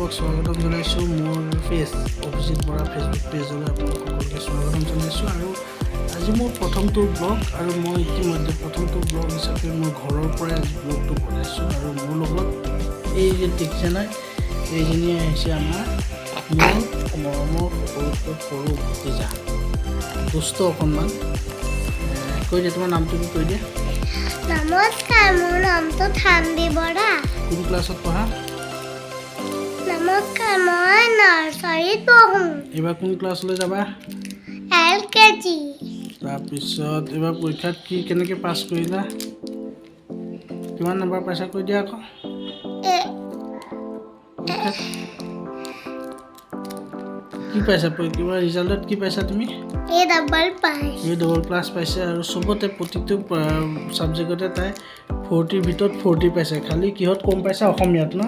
সকলোকে স্বাগতম জনাইছোঁ মোৰ অভিজিত বৰা ফেচবুক পেজলৈ আপোনালোক সকলোকে স্বাগতম জনাইছোঁ আৰু আজি মোৰ প্ৰথমটো ব্লগ আৰু মই ইতিমধ্যে প্ৰথমটো ব্লগ হিচাপে মোৰ ঘৰৰ পৰাই আজি ব্লগটো বনাইছোঁ আৰু মোৰ লগত এই যে দেখিছে নাই এইজনী আহিছে আমাৰ মোৰ মৰমৰ সকলোতকৈ সৰু ভতিজা দুষ্ট অকণমান কৈ দিয়ে তোমাৰ নামটো কি কৈ দিয়ে নমস্কাৰ মোৰ নামটো থান্দি বৰা কোন ক্লাছত পঢ়া নমস্কাৰ মই নাৰ্চাৰীত পঢ়োঁ এইবাৰ কোন ক্লাছলৈ যাবা LKG তাৰপিছত এইবাৰ পৰীক্ষাত কি কেনেকৈ পাছ কৰিলা কিমান নম্বৰ পাইছা কৈ দিয়া আকৌ কি পাইছা কিবা ৰিজাল্টত কি পাইছা তুমি A ডাবল পাই ডবল প্লাছ পাইছে আৰু চবতে প্ৰতিটো ছাবজেক্টতে তাই 40 ভিতৰত 40 পাইছে খালি কিহত কম পাইছে অসমীয়াত ন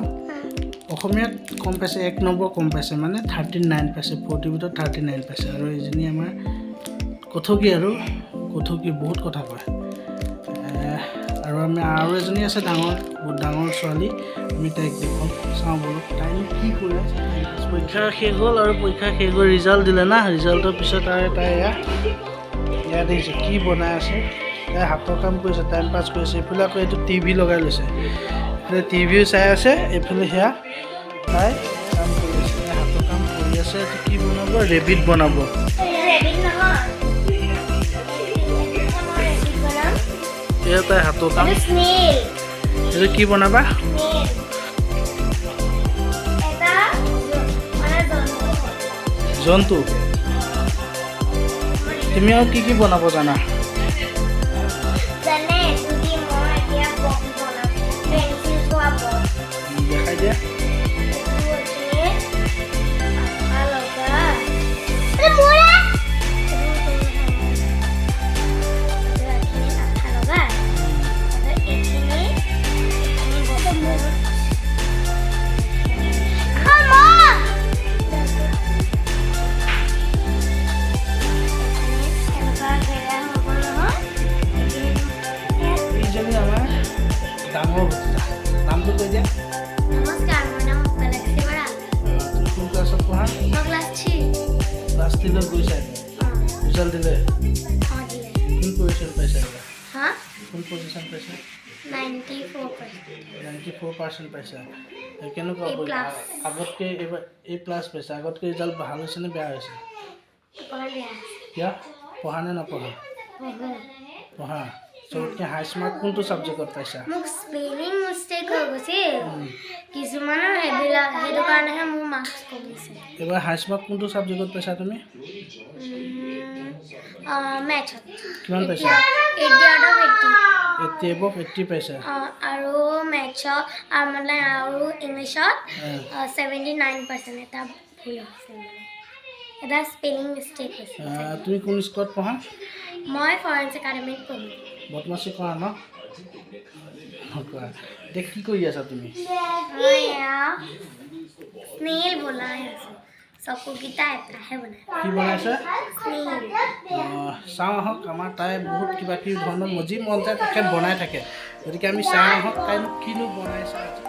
অসমীয়াত কম পাইছে 1 নম্বৰ কম পাইছে মানে 39 পাইছে 40 ভিতৰত 39 পাইছে আৰু এইজনী আমাৰ কথকি বহুত কথা কয় আৰু আমি আৰু এজনী আছে বহুত ডাঙৰ ছোৱালী আমি তাইক দেখোঁ চাওঁ বোলো তাই কি কৰি আছে পৰীক্ষা শেষ হ'ল আৰু পৰীক্ষা শেষ হৈ ৰিজাল্ট দিলে না ৰিজাল্টৰ পিছত আৰু তাই ইয়াত দেখিছে কি বনাই আছে তাই হাতৰ কাম কৰিছে টাইম পাছ কৰিছে এইফালে আকৌ এইটো টিভি লগাই লৈছে এইফালে টিভিও চাই আছে এইফালে সেয়া তাই কাম কৰি আছে হাতৰ কাম কৰি আছে এইটো কি বনাব ৰেবিট বনাব এয়া তাই হাতৰ কাম এইটো কি বনাবা জন্তু তুমি আৰু কি বনাব জানা দেখাই দিয়া ডাঙৰ ভতিজা নামটো কৈ দিয়া নমস্কাৰ মোৰ নাম গেলেক্সি বৰা তুমি কোন ক্লাছত পঢ়া মই ক্লাছ 3 ক্লাছ 3 লৈ গৈছা ৰিজাল্ট দিলে দিলে কোন পজিশ্যন পাইছা হা কোন পজিশ্যন পাইছা 94% পাইছা কেনেকুৱা আগতকৈ এইবাৰ A+ পাইছা আগতকৈ ৰিজাল্ট ভাল হৈছে নে বেয়া হৈছে কিয় পঢ়া নে নপঢ়া পঢ়া চবতকৈ হাইষ্ট মাৰ্ক কোনটো ছাবজেক্টত পাইছা মোক স্পেলিং মিষ্টেক হৈ গৈছে কিছুমানৰ সেইবিলাক সেইটো কাৰণেহে মোৰ মাৰ্কছ কমিছে এইবাৰ হাইষ্ট মাৰ্ক কোনটো ছাবজেক্টত পাইছা তুমি মেথছত কিমান পাইছা 80 above 80 পাইছা আৰু মেথছত মানে আৰু ইংলিছত 79% এটা ভুল হৈছে মানে এটা স্পেলিং মিষ্টেক হৈছে তুমি কোন স্কুলত পঢ়া মই ফৰেন্স একাডেমীত পঢ়োঁ বদমাচি কৰা ন নকৰা এতিয়া কি কৰি আছা তুমি স্নেল বনাই আছোঁ চকুকেইটা এটাহে বনাই কি বনাইছে স্নেল চাওঁ আহক আমাৰ তাই বহুত কিবা কিবি ধৰণৰ মজি মন যায় তাকে বনাই থাকে গতিকে আমি চাওঁ আহক তাইনো কিনো বনাইছে আজি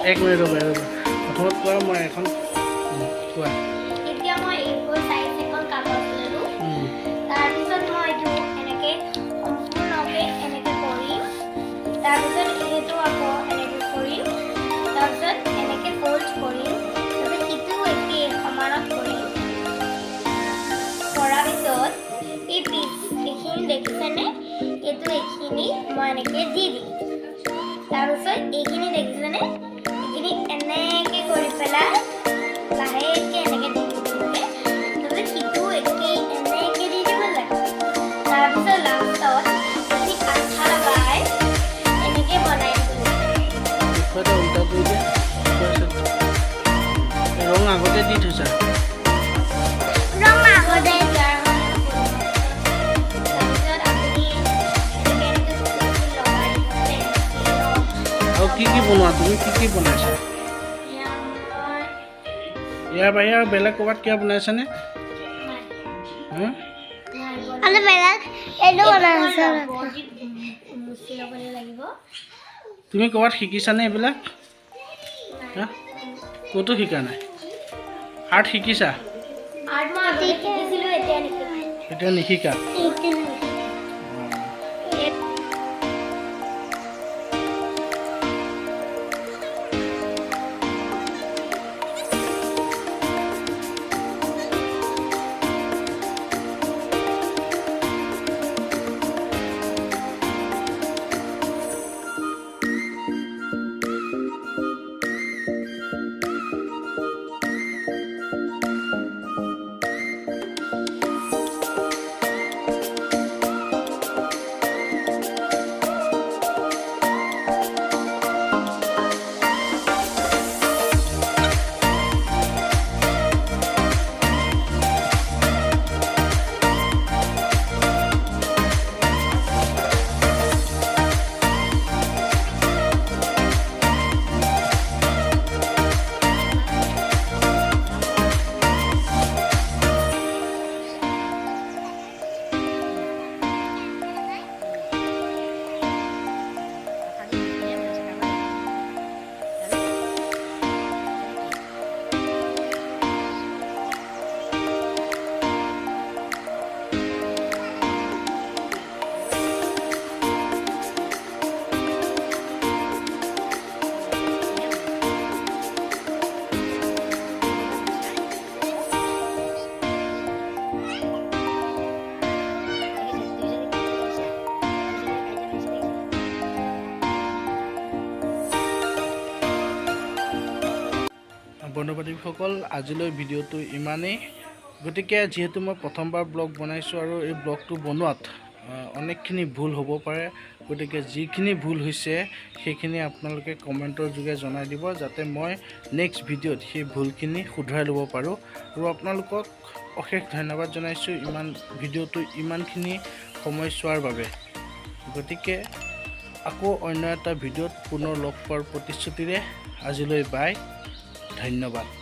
এক মিনিট ৰ'বা প্ৰথমত কোৱা মই এখন কোৱা এতিয়া মই এইবোৰ সাইজ এখন কাগজ ললো তাৰ পিছত মই এইটো এনেকৈ সম্পূৰ্ণকৈ এনেকৈ কৰিম তাৰ পিছত এইটো আকৌ এনেকৈ কৰিম তাৰ পিছত এনেকৈ ফোল্ড কৰিম তাৰপিছত ইটো একেই সমানত কৰিম কৰাৰ পিছত এই পিচ এইখিনি দেখিছেনে এইটো এইখিনি মই এনেকৈ দি দিম তাৰপিছত এইখিনি দেখিছেনে এইখিনি এনেকৈ কৰি পেলাই লাহেকৈ এনেকৈ দি দিব লাগে তাৰপিছত সিটো একেই এনেকৈ দি দিব লাগে তাৰপিছত লাষ্টত আমি আঠা লগাই এনেকৈ বনাই দিব লাগে উল্টা কৰি দিয়া ৰং আগতে দি থৈছা ৰং আগতে দিয়াৰ তাৰপিছত আপুনি এনেকৈ লগাই আৰু কি বনোৱা তুমি কি বনাইছা ইয়াৰ বাহিৰে আৰু বেলেগ ক'ৰবাত কিবা বনাইছানে আৰু বেলেগ এইটো বনাইছা মুচি ল'বলৈ লাগিব তুমি ক'ৰবাত শিকিছানে এইবিলাক ক'তো শিকা নাই আৰ্ট শিকিছা আৰ্ট মই আগতে শিকিছিলোঁ এতিয়া নিশিকা বন্ধু-বান্ধৱীসকল আজিলৈ ভিডিঅ'টো ইমানেই গতিকে যিহেতু মই প্ৰথমবাৰ ব্লগ বনাইছোঁ আৰু এই ব্লগটো বনোৱাত অনেকখিনি ভুল হ'ব পাৰে গতিকে যিখিনি ভুল হৈছে সেইখিনি আপোনালোকে কমেণ্টৰ যোগে জনাই দিব যাতে মই নেক্সট ভিডিঅ'ত সেই ভুলখিনি শুধৰাই ল'ব পাৰোঁ আৰু আপোনালোকক অশেষ ধন্যবাদ জনাইছোঁ ভিডিঅ'টো ইমানখিনি সময় চোৱাৰ বাবে গতিকে আকৌ অন্য এটা ভিডিঅ'ত পুনৰ লগ পোৱাৰ প্ৰতিশ্ৰুতিৰে আজিলৈ বাই ধন্যবাদ।